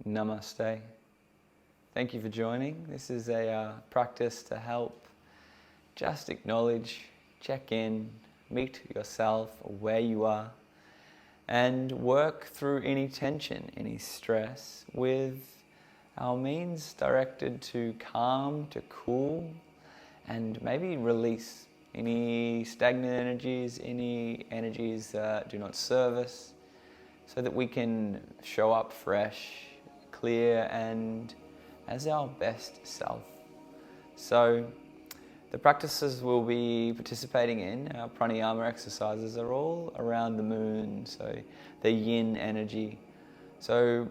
Namaste. Thank you for joining. This is a practice to help just acknowledge, check in, meet yourself where you are, and work through any tension, any stress with our means directed to calm, to cool, and maybe release any stagnant energies, any energies that do not serve us, so that we can show up fresh, clear, and as our best self. So the practices we'll be participating in, our Pranayama exercises, are all around the moon, so the yin energy. So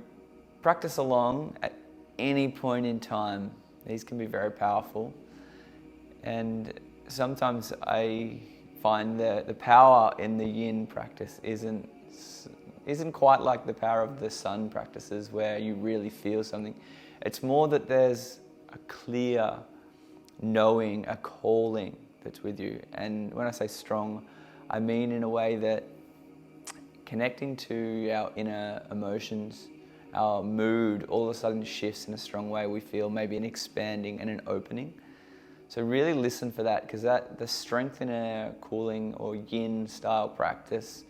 practice along at any point in time. These can be very powerful, and sometimes I find that the power in the yin practice isn't quite like the power of the sun practices where you really feel something. It's more that there's a clear knowing, a calling that's with you. And when I say strong, I mean in a way that connecting to our inner emotions, our mood all of a sudden shifts in a strong way. We feel maybe an expanding and an opening. So really listen for that, because the strength in a cooling or yin style practice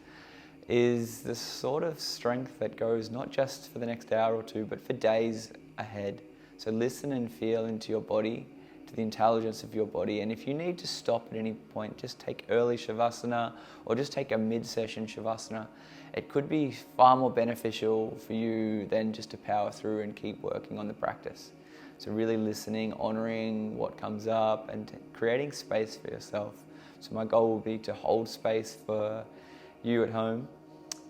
is the sort of strength that goes not just for the next hour or two, but for days ahead. So listen and feel into your body, to the intelligence of your body. And if you need to stop at any point, just take early Shavasana or just take a mid-session Shavasana. It could be far more beneficial for you than just to power through and keep working on the practice. So really listening, honoring what comes up, and creating space for yourself. So my goal will be to hold space for you at home,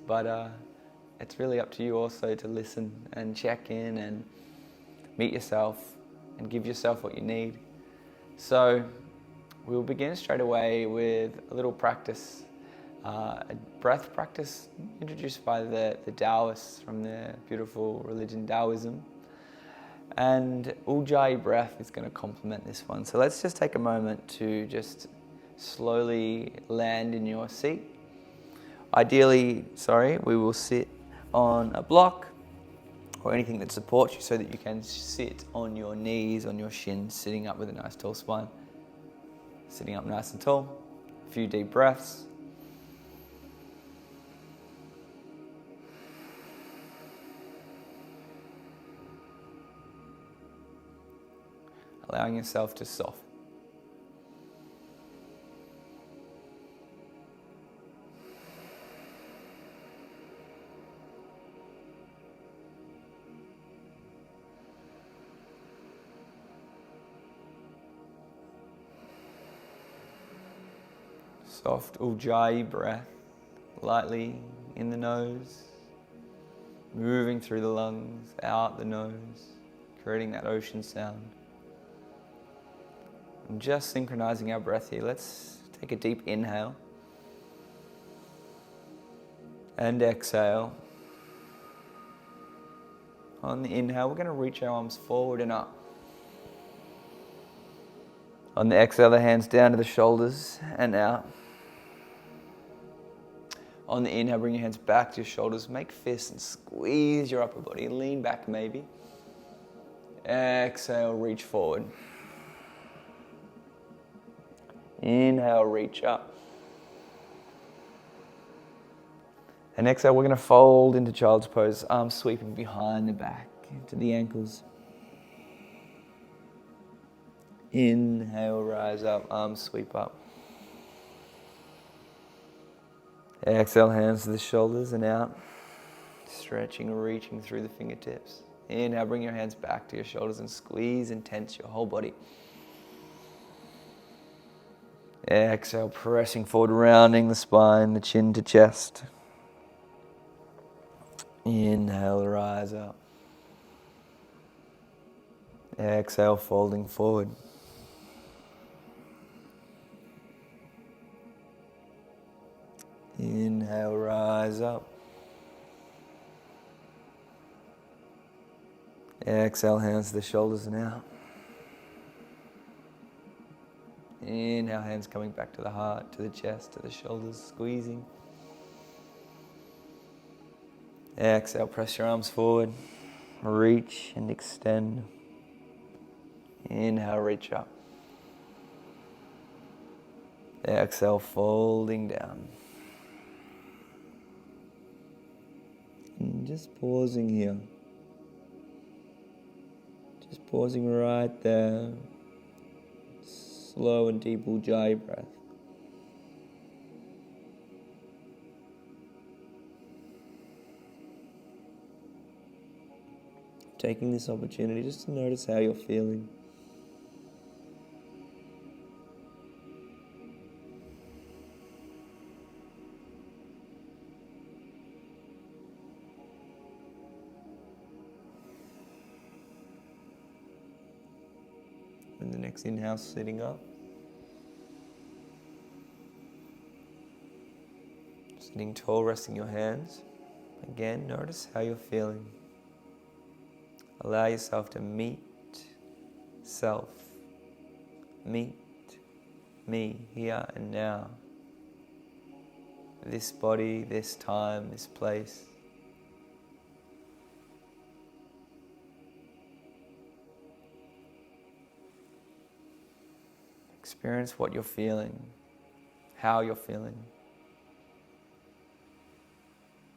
but it's really up to you also to listen and check in and meet yourself and give yourself what you need. So we'll begin straight away with a little practice, a breath practice introduced by the Taoists from the beautiful religion Taoism. And Ujjayi breath is going to complement this one. So let's just take a moment to just slowly land in your seat. Ideally, we will sit on a block or anything that supports you so that you can sit on your knees, on your shins, sitting up with a nice tall spine. Sitting up nice and tall. A few deep breaths. Allowing yourself to soften. Soft Ujjayi breath, lightly in the nose, moving through the lungs, out the nose, creating that ocean sound. And just synchronizing our breath here. Let's take a deep inhale and exhale. On the inhale, we're going to reach our arms forward and up. On the exhale, the hands down to the shoulders and out. On the inhale, bring your hands back to your shoulders. Make fists and squeeze your upper body. Lean back maybe. Exhale, reach forward. Inhale, reach up. And exhale, we're going to fold into child's pose. Arms sweeping behind the back, into the ankles. Inhale, rise up, arms sweep up. Exhale, hands to the shoulders and out. Stretching, reaching through the fingertips. Inhale, bring your hands back to your shoulders and squeeze and tense your whole body. Exhale, pressing forward, rounding the spine, the chin to chest. Inhale, rise up. Exhale, folding forward. Inhale, rise up. Exhale, hands to the shoulders and out. Inhale, hands coming back to the heart, to the chest, to the shoulders, squeezing. Exhale, press your arms forward. Reach and extend. Inhale, reach up. Exhale, folding down. And just pausing here. Just pausing right there. Slow and deep Ujjayi breath. Taking this opportunity just to notice how you're feeling. And the next inhale, sitting up. Sitting tall, resting your hands. Again, notice how you're feeling. Allow yourself to meet self. Meet me here and now. This body, this time, this place. Experience what you're feeling, how you're feeling.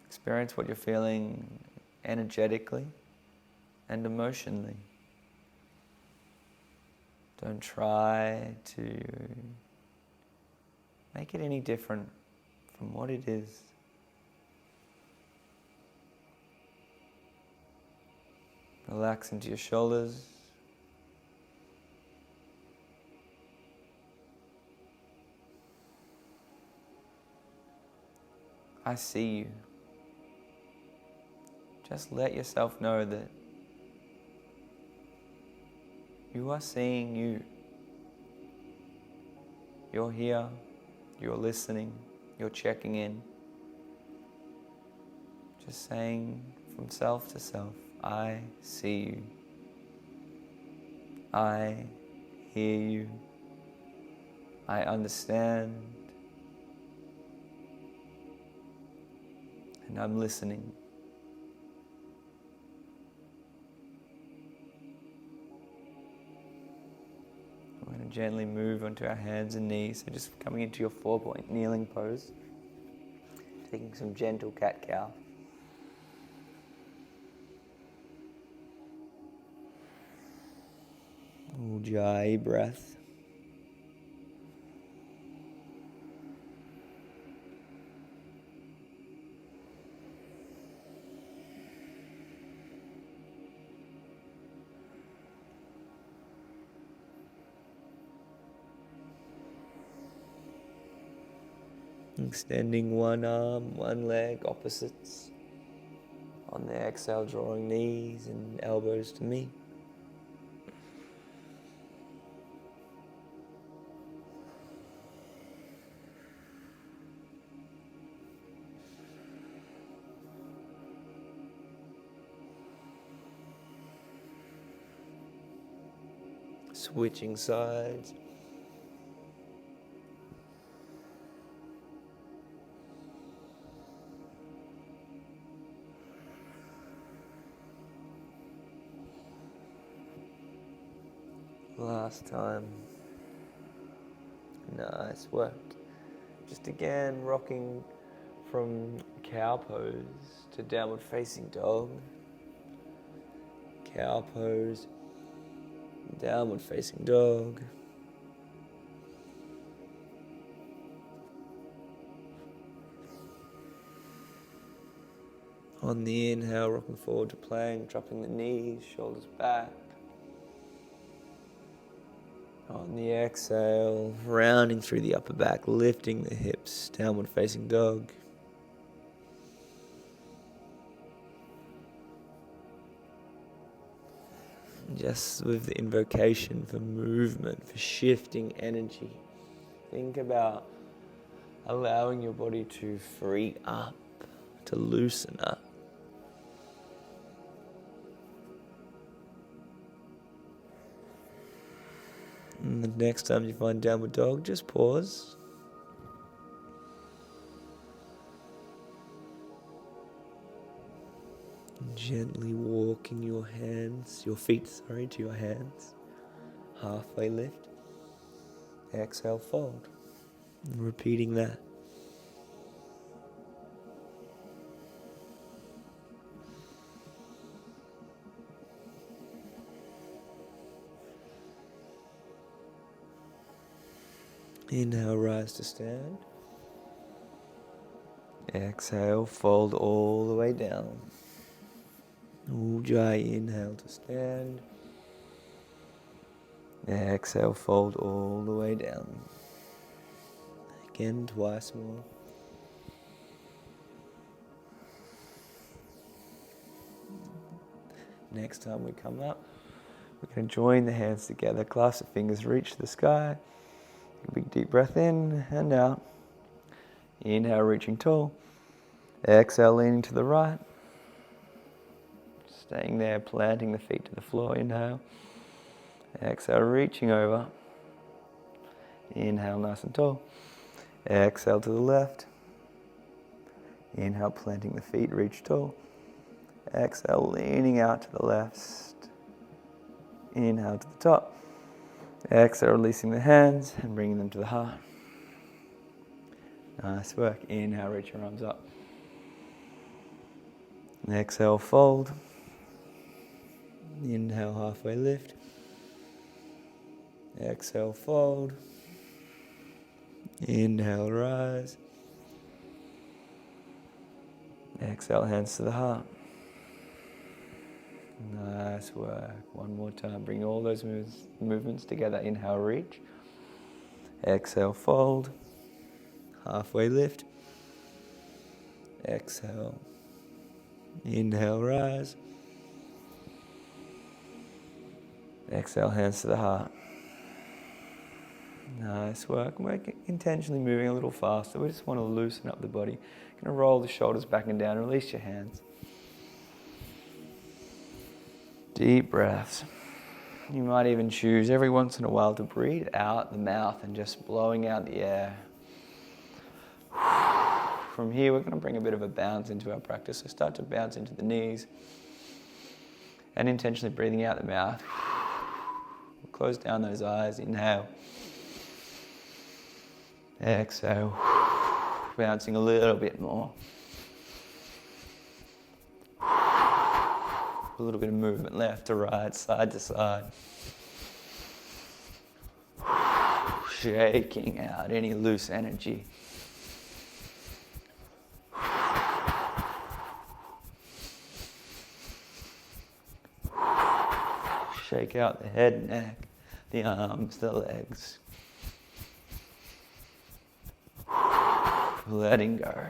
Experience what you're feeling energetically and emotionally. Don't try to make it any different from what it is. Relax into your shoulders. I see you. Just let yourself know that you are seeing you. You're here, you're listening, you're checking in. Just saying from self to self, I see you. I hear you. I understand. And I'm listening. We're going to gently move onto our hands and knees. So just coming into your 4-point kneeling pose. Taking some gentle cat-cow. Ujjayi breath. Extending one arm, one leg, opposites. On the exhale, drawing knees and elbows to meet. Switching sides. Last time. Nice work. Just again rocking from cow pose to downward facing dog. Cow pose, downward facing dog. On the inhale, rocking forward to plank, dropping the knees, shoulders back. On the exhale, rounding through the upper back, lifting the hips, downward facing dog. Just with the invocation for movement, for shifting energy. Think about allowing your body to free up, to loosen up. And the next time you find downward dog, just pause. And Gently walking your feet to your hands. Halfway lift. Exhale, fold. And repeating that. Inhale, rise to stand. Exhale, fold all the way down. Ujjayi, inhale to stand. Exhale, fold all the way down. Again, twice more. Next time we come up, we're going to join the hands together, clasp the fingers, reach the sky. A big deep breath in and out. Inhale, reaching tall. Exhale, leaning to the right. Staying there, planting the feet to the floor. Inhale. Exhale, reaching over. Inhale, nice and tall. Exhale to the left. Inhale, planting the feet, reach tall. Exhale, leaning out to the left. Inhale to the top. Exhale, releasing the hands and bringing them to the heart. Nice work. Inhale, reach your arms up. Exhale, fold. Inhale, halfway lift. Exhale, fold. Inhale, rise. Exhale, hands to the heart. Nice work. One more time. Bring all those movements together. Inhale, reach. Exhale, fold. Halfway lift. Exhale. Inhale, rise. Exhale, hands to the heart. Nice work. We're intentionally moving a little faster. We just want to loosen up the body. Going to roll the shoulders back and down. Release your hands. Deep breaths. You might even choose every once in a while to breathe out the mouth and just blowing out the air. From here, we're going to bring a bit of a bounce into our practice. So start to bounce into the knees and intentionally breathing out the mouth. Close down those eyes. Inhale. Exhale. Bouncing a little bit more. A little bit of movement left to right, side to side. Shaking out any loose energy. Shake out the head, neck, the arms, the legs. Letting go.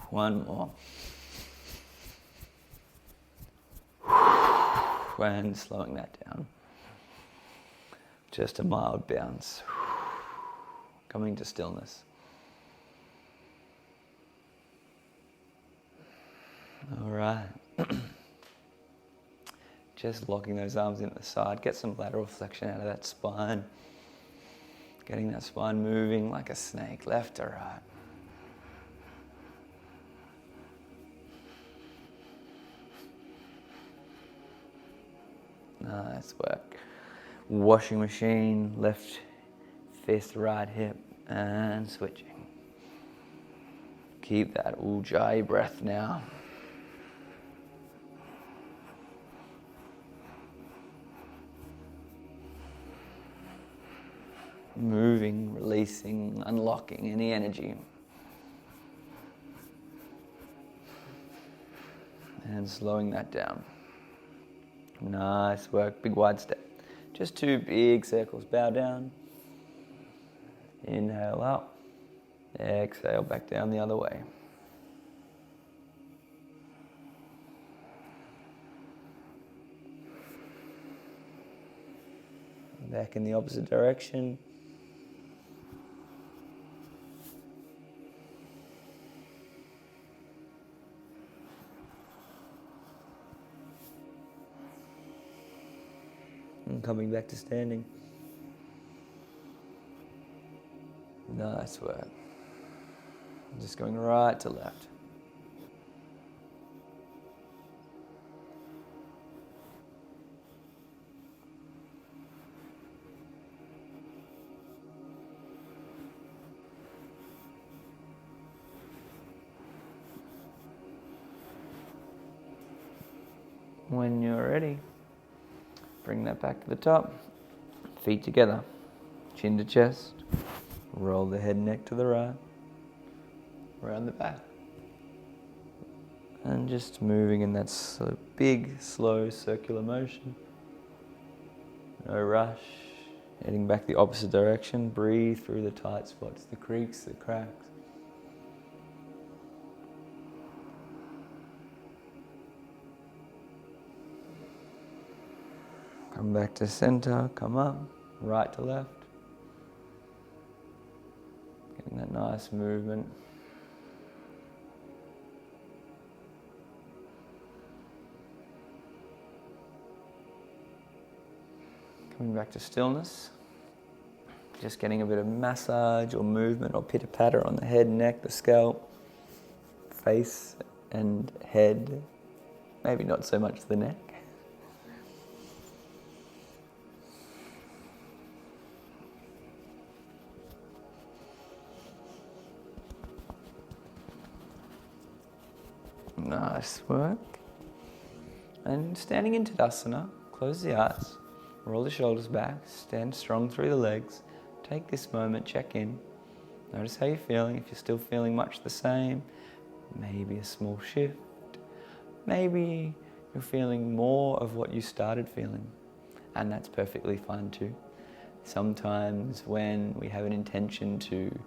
One more. And slowing that down. Just a mild bounce. Coming to stillness. All right. Just locking those arms into the side. Get some lateral flexion out of that spine. Getting that spine moving like a snake, left to right. Nice work. Washing machine, left fist, right hip, and switching. Keep that Ujjayi breath now. Moving, releasing, unlocking any energy. And slowing that down. Nice work, big wide step. Just 2 big circles, bow down. Inhale up. Exhale back down the other way. Back in the opposite direction. And coming back to standing. Nice work. Just going right to left. When you're ready, bring that back to the top. Feet together, chin to chest. Roll the head and neck to the right, around the back. And just moving in that big, slow, circular motion. No rush. Heading back the opposite direction. Breathe through the tight spots, the creaks, the cracks. Come back to center, come up, right to left. Getting that nice movement. Coming back to stillness. Just getting a bit of massage or movement or pitter-patter on the head, neck, the scalp, face and head. Maybe not so much the neck. Nice work. And standing in Tadasana, close the eyes, roll the shoulders back, stand strong through the legs. Take this moment, check in. Notice how you're feeling. If you're still feeling much the same, maybe a small shift. Maybe you're feeling more of what you started feeling, and that's perfectly fine too. Sometimes when we have an intention to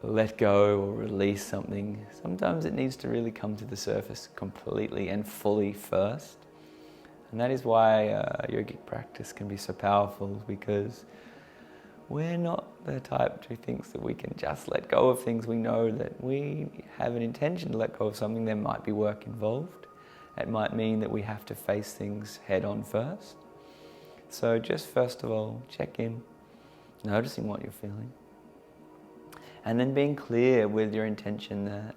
let go or release something, sometimes it needs to really come to the surface completely and fully first. And that is why yogic practice can be so powerful, because we're not the type who thinks that we can just let go of things. We know that we have an intention to let go of something. There might be work involved. It might mean that we have to face things head on first. So just first of all, check in, noticing what you're feeling. And then being clear with your intention that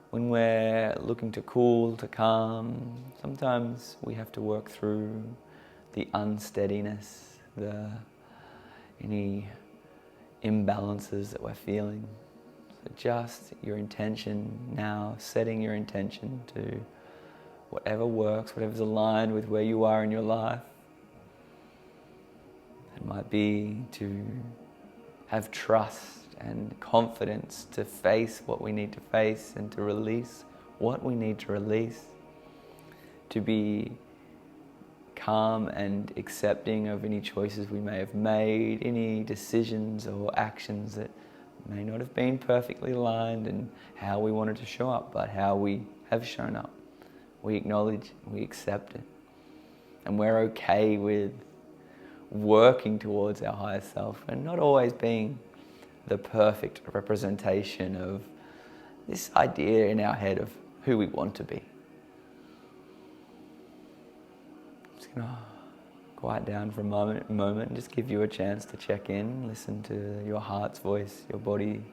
when we're looking to cool, to calm, sometimes we have to work through the unsteadiness, any imbalances that we're feeling. So just your intention now, setting your intention to whatever works, whatever's aligned with where you are in your life. It might be to have trust and confidence to face what we need to face and to release what we need to release. To be calm and accepting of any choices we may have made, any decisions or actions that may not have been perfectly aligned in how we wanted to show up, but how we have shown up. We acknowledge, we accept it. And we're okay with working towards our higher self and not always being the perfect representation of this idea in our head of who we want to be. Just going to quiet down for a moment and just give you a chance to check in, listen to your heart's voice, your body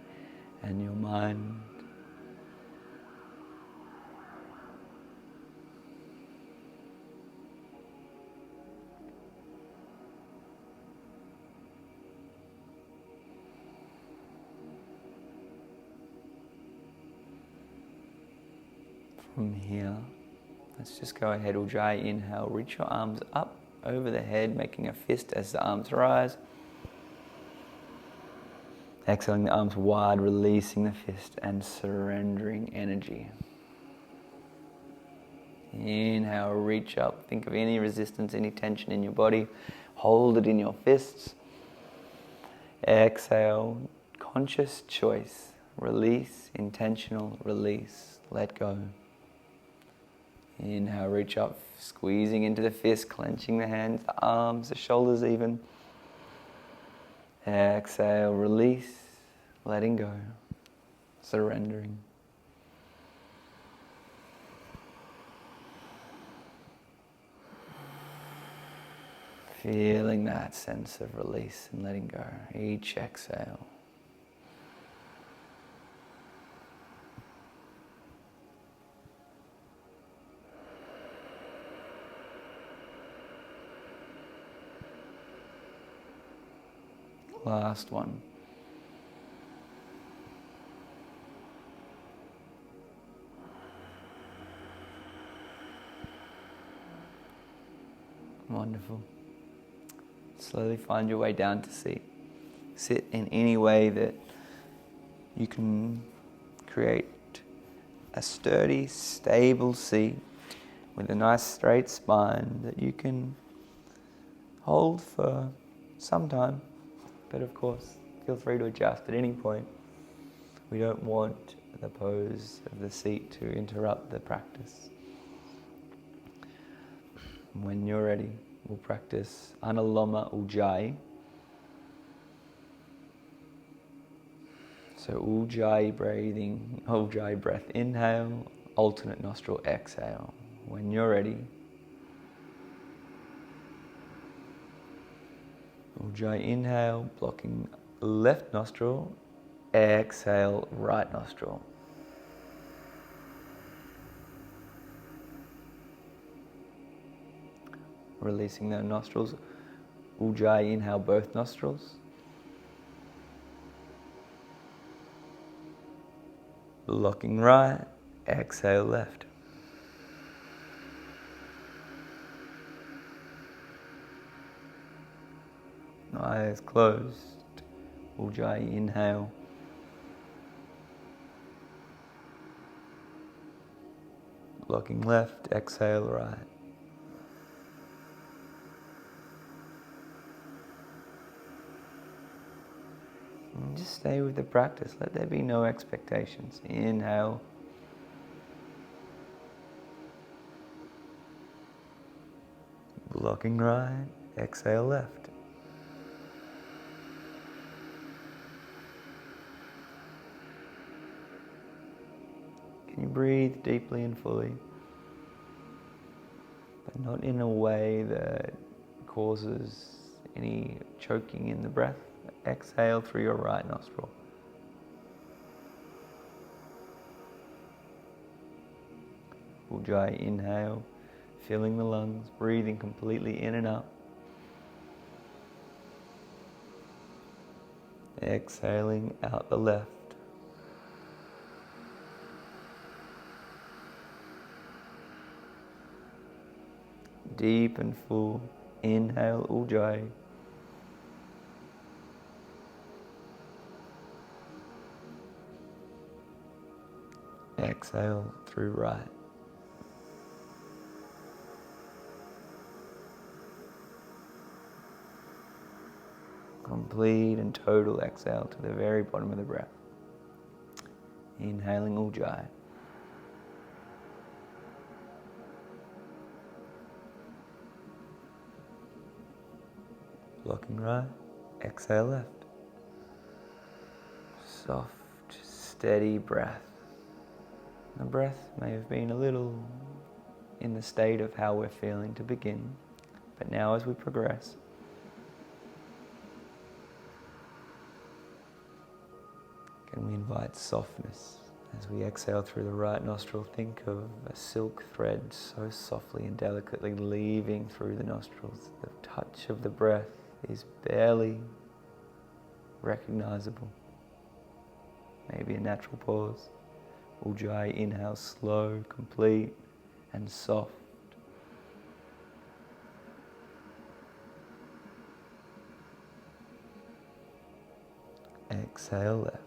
and your mind. From here, let's just go ahead, Ujjayi, inhale, reach your arms up over the head, making a fist as the arms rise. Exhaling the arms wide, releasing the fist and surrendering energy. Inhale, reach up, think of any resistance, any tension in your body, hold it in your fists. Exhale, conscious choice, release, intentional release, let go. Inhale, reach up, squeezing into the fist, clenching the hands, the arms, the shoulders even. Exhale, release, letting go, surrendering. Feeling that sense of release and letting go, each exhale. Last one. Wonderful. Slowly find your way down to seat. Sit in any way that you can create a sturdy, stable seat with a nice straight spine that you can hold for some time. But of course, feel free to adjust at any point. We don't want the pose of the seat to interrupt the practice. When you're ready, we'll practice Analoma Ujjayi. So Ujjayi breathing, Ujjayi breath inhale, alternate nostril exhale. When you're ready, Ujjayi inhale, blocking left nostril, exhale right nostril. Releasing the nostrils, Ujjayi inhale both nostrils. Blocking right, exhale left. Eyes closed. Ujjayi inhale. Blocking left, exhale right. And just stay with the practice. Let there be no expectations. Inhale. Blocking right, exhale left. Can you breathe deeply and fully, but not in a way that causes any choking in the breath? Exhale through your right nostril. Ujjayi inhale, filling the lungs, breathing completely in and out. Exhaling out the left. Deep and full. Inhale Ujjayi. Exhale through right. Complete and total exhale to the very bottom of the breath. Inhaling Ujjayi. Blocking right, exhale left. Soft, steady breath. The breath may have been a little in the state of how we're feeling to begin, but now as we progress, can we invite softness as we exhale through the right nostril? Think of a silk thread so softly and delicately leaving through the nostrils. The touch of the breath is barely recognizable. Maybe a natural pause. Ujjayi inhale, slow, complete, and soft. Exhale left.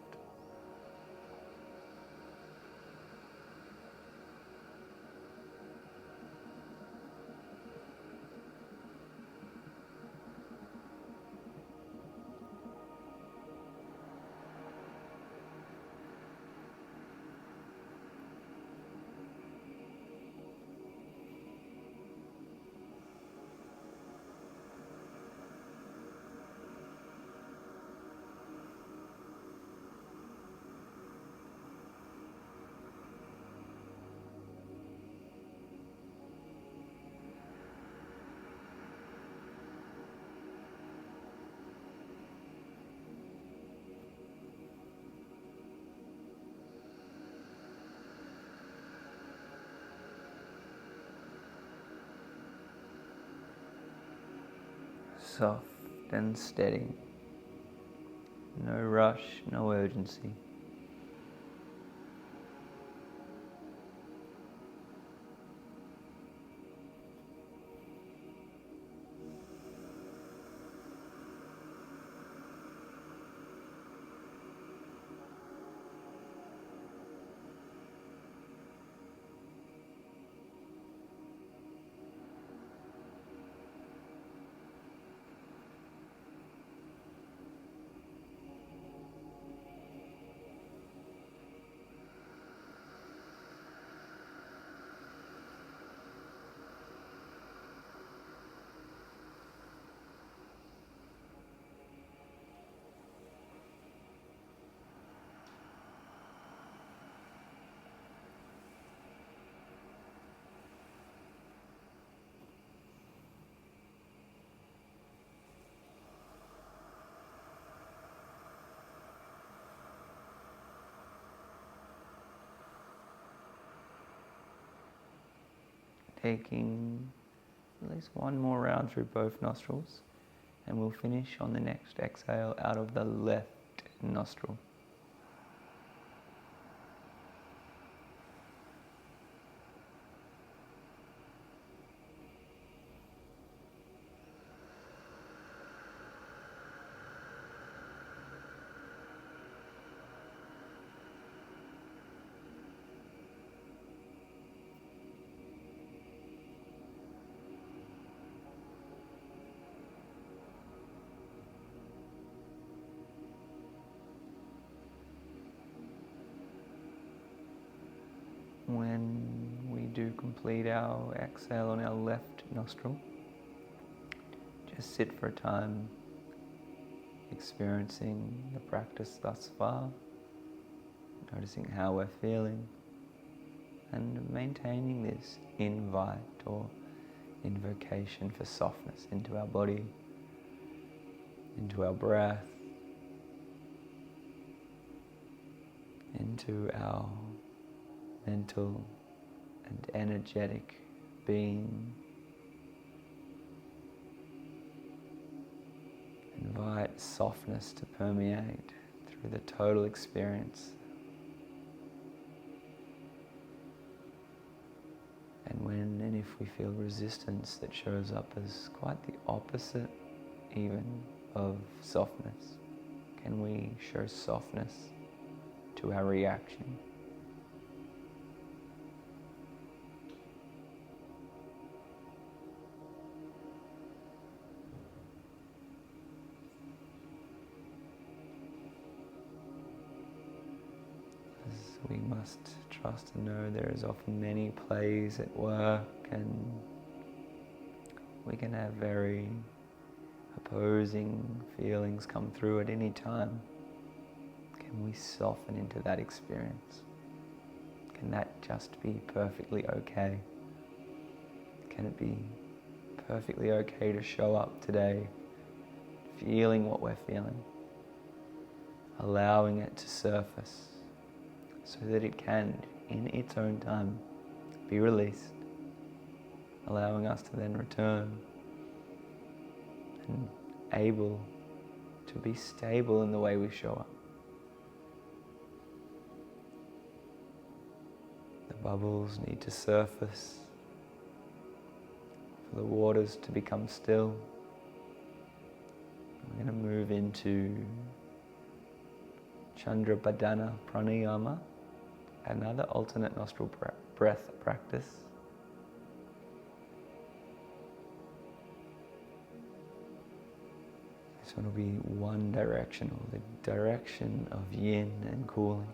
Soft and steady. No rush, no urgency. Taking at least one more round through both nostrils, and we'll finish on the next exhale out of the left nostril. When we do complete our exhale on our left nostril, just sit for a time experiencing the practice thus far, noticing how we're feeling, and maintaining this invite or invocation for softness into our body, into our breath, into our mental and energetic being. Invite softness to permeate through the total experience. And when and if we feel resistance that shows up as quite the opposite even of softness, can we show softness to our reaction? We must trust and know there is often many plays at work, and we can have very opposing feelings come through at any time. Can we soften into that experience? Can that just be perfectly okay? Can it be perfectly okay to show up today feeling what we're feeling, allowing it to surface, so that it can, in its own time, be released, allowing us to then return and able to be stable in the way we show up. The bubbles need to surface, for the waters to become still. We're going to move into Chandrapadana Pranayama, another alternate nostril breath practice. This one will be one directional, the direction of yin and cooling.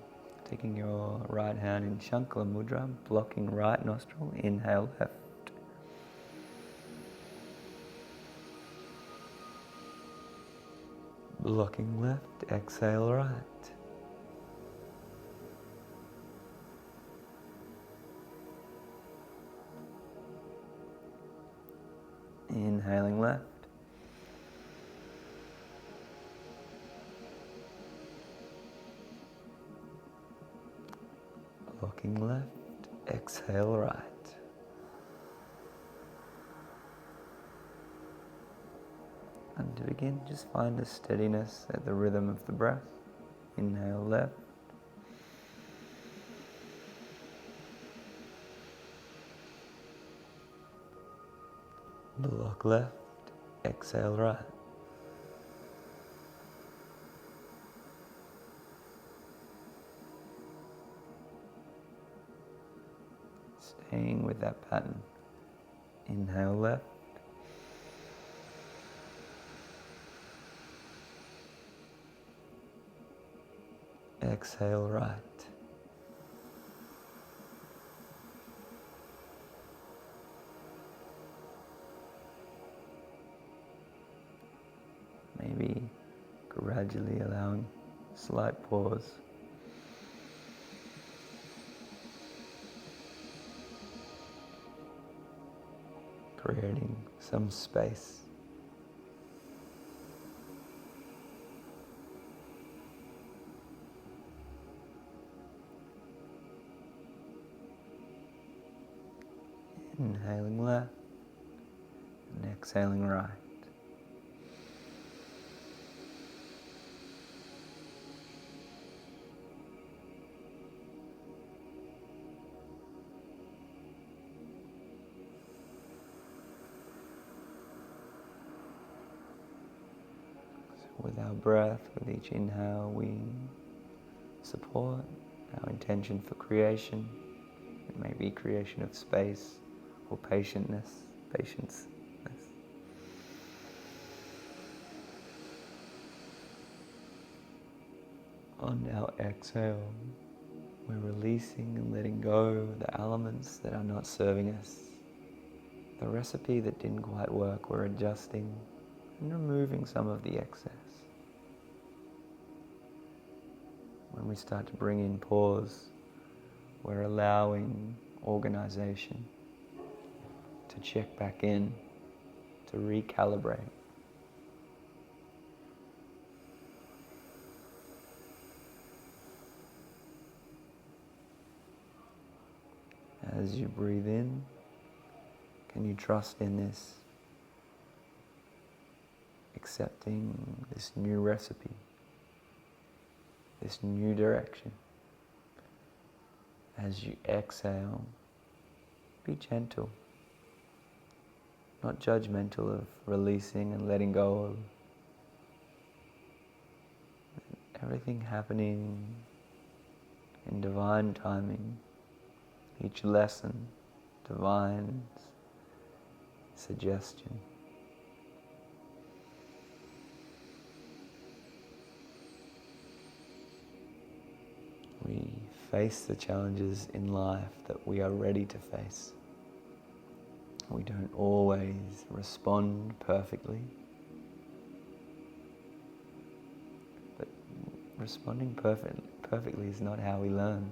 Taking your right hand in Shankala Mudra, blocking right nostril, inhale left. Blocking left, exhale right. Inhaling left. Blocking left, exhale right. And To begin, just find a steadiness at the rhythm of the breath. Inhale left. Block left. Exhale right. Staying with that pattern. Inhale left. Exhale right. Maybe gradually allowing slight pause. Creating some space. Inhaling left and exhaling right. With our breath, with each inhale, we support our intention for creation. It may be creation of space or patience. On our exhale, we're releasing and letting go the elements that are not serving us. The recipe that didn't quite work, we're adjusting and removing some of the excess. When we start to bring in pause, we're allowing organization to check back in, to recalibrate. As you breathe in, can you trust in this, accepting this new recipe, this new direction? As you exhale, be gentle, not judgmental of releasing and letting go of everything happening in divine timing. Each lesson, divine suggestion. We face the challenges in life that we are ready to face. We don't always respond perfectly, but responding perfectly is not how we learn.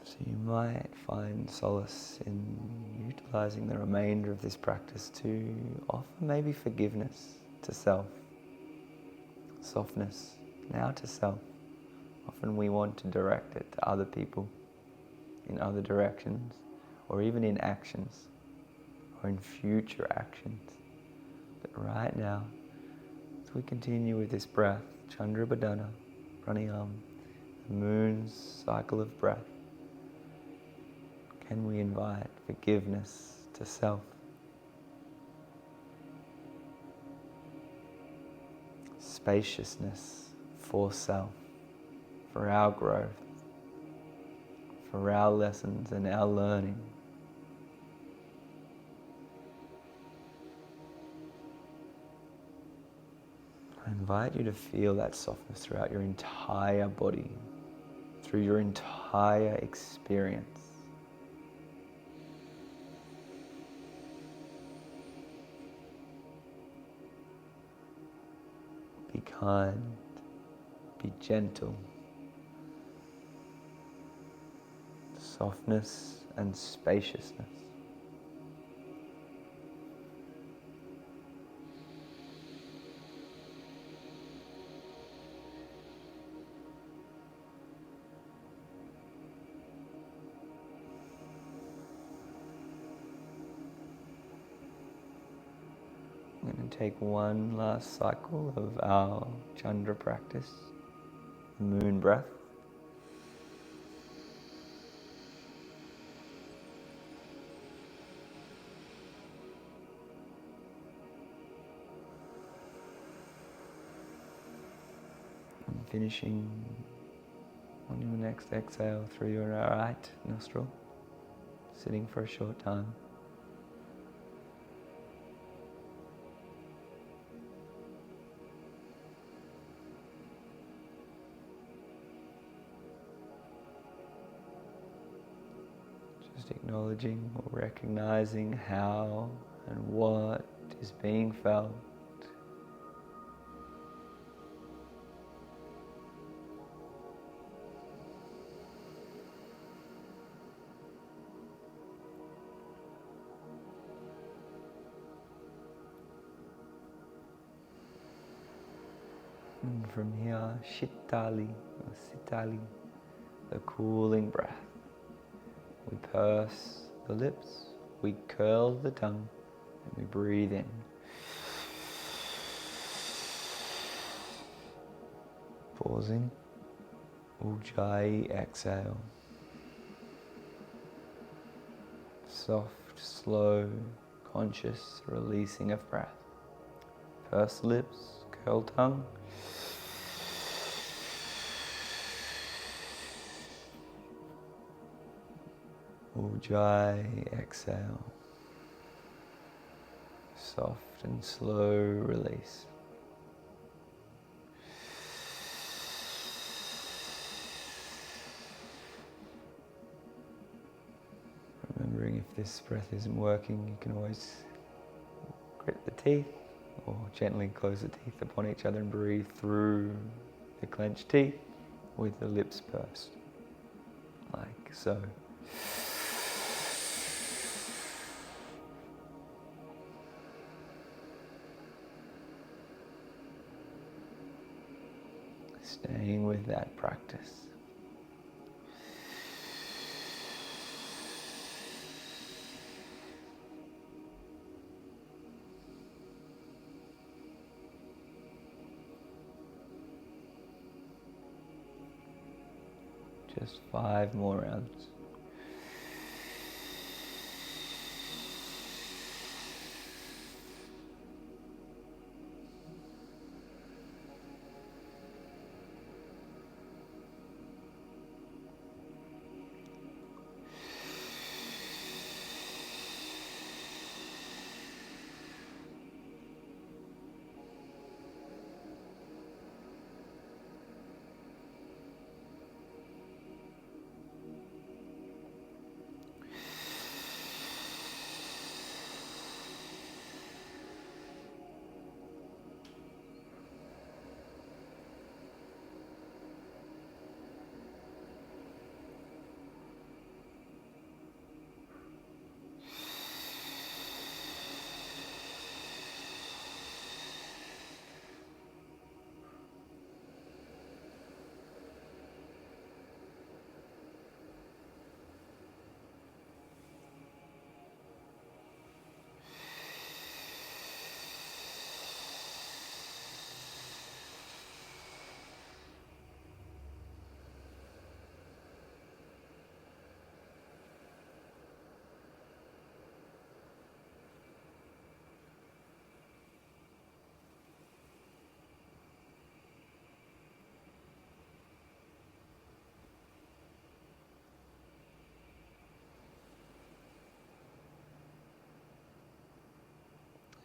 So you might find solace in utilizing the remainder of this practice to offer maybe forgiveness to self, softness now to self. Often we want to direct it to other people in other directions, or even in actions, or in future actions. But right now, as we continue with this breath, Chandra Badana, Pranayama, the moon's cycle of breath, can we invite forgiveness to self? Spaciousness for self, for our growth, for our lessons and our learning. I invite you to feel that softness throughout your entire body, through your entire experience. Be kind, be gentle. Softness and spaciousness. I'm going to take one last cycle of our Chandra practice, the moon breath. And finishing on your next exhale through your right nostril, sitting for a short time. Just acknowledging or recognizing how and what is being felt. And from here, Shitali or Sitali, the cooling breath. We purse the lips, we curl the tongue, and we breathe in. Pausing, Ujjayi exhale. Soft, slow, conscious releasing of breath. Purse lips, curl tongue. Ujjayi exhale. Soft and slow release. Remembering if this breath isn't working, you can always grit the teeth or gently close the teeth upon each other and breathe through the clenched teeth with the lips pursed, like so. Staying with that practice. Just 5 more rounds.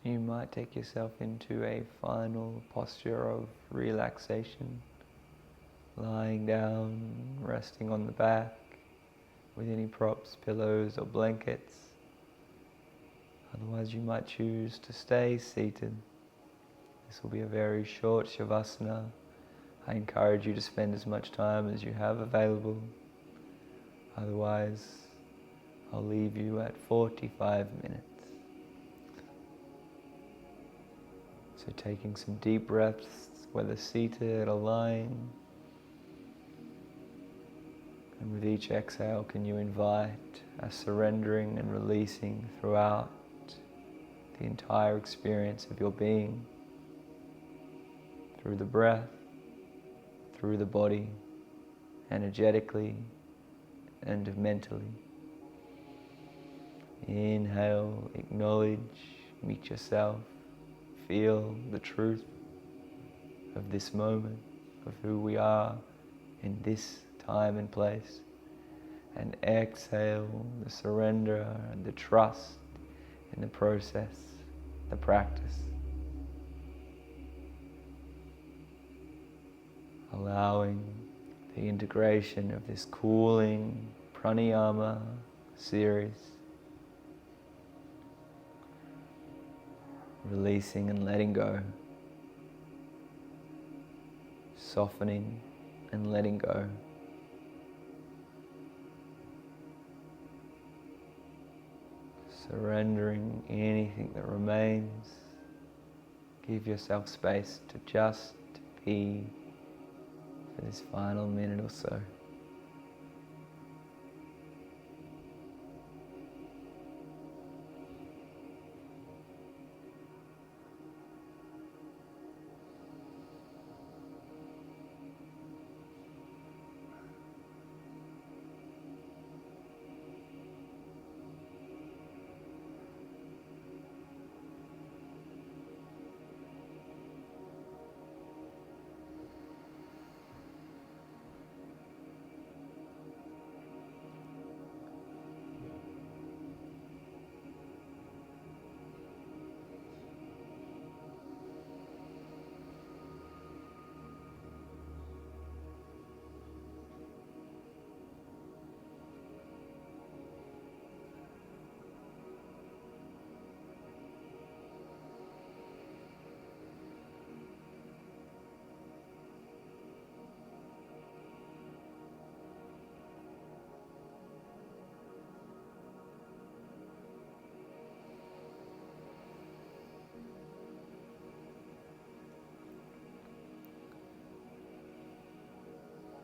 You might take yourself into a final posture of relaxation, lying down, resting on the back with any props, pillows or blankets. Otherwise you might choose to stay seated. This will be a very short Shavasana. I encourage you to spend as much time as you have available. Otherwise, I'll leave you at 45 minutes. So taking some deep breaths, whether seated or lying. And with each exhale, can you invite a surrendering and releasing throughout the entire experience of your being, through the breath, through the body, energetically and mentally. Inhale, acknowledge, meet yourself, feel the truth of this moment, of who we are in this time and place. And exhale the surrender and the trust in the process, the practice. Allowing the integration of this cooling pranayama series. Releasing and letting go. Softening and letting go. Surrendering anything that remains. Give yourself space to just be for this final minute or so.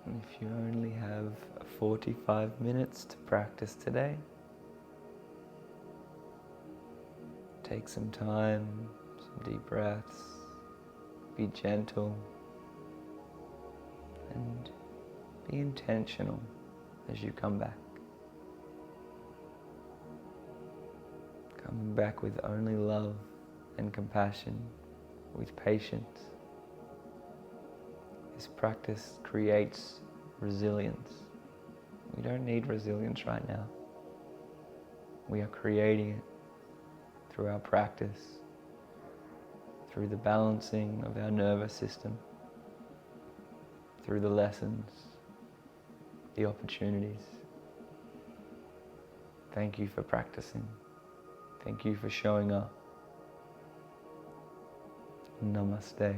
If you only have 45 minutes to practice today, take some time, some deep breaths, be gentle, and be intentional as you come back. Come back with only love and compassion, with patience. This practice creates resilience. We don't need resilience right now. We are creating it through our practice, through the balancing of our nervous system, through the lessons, the opportunities. Thank you for practicing. Thank you for showing up. Namaste.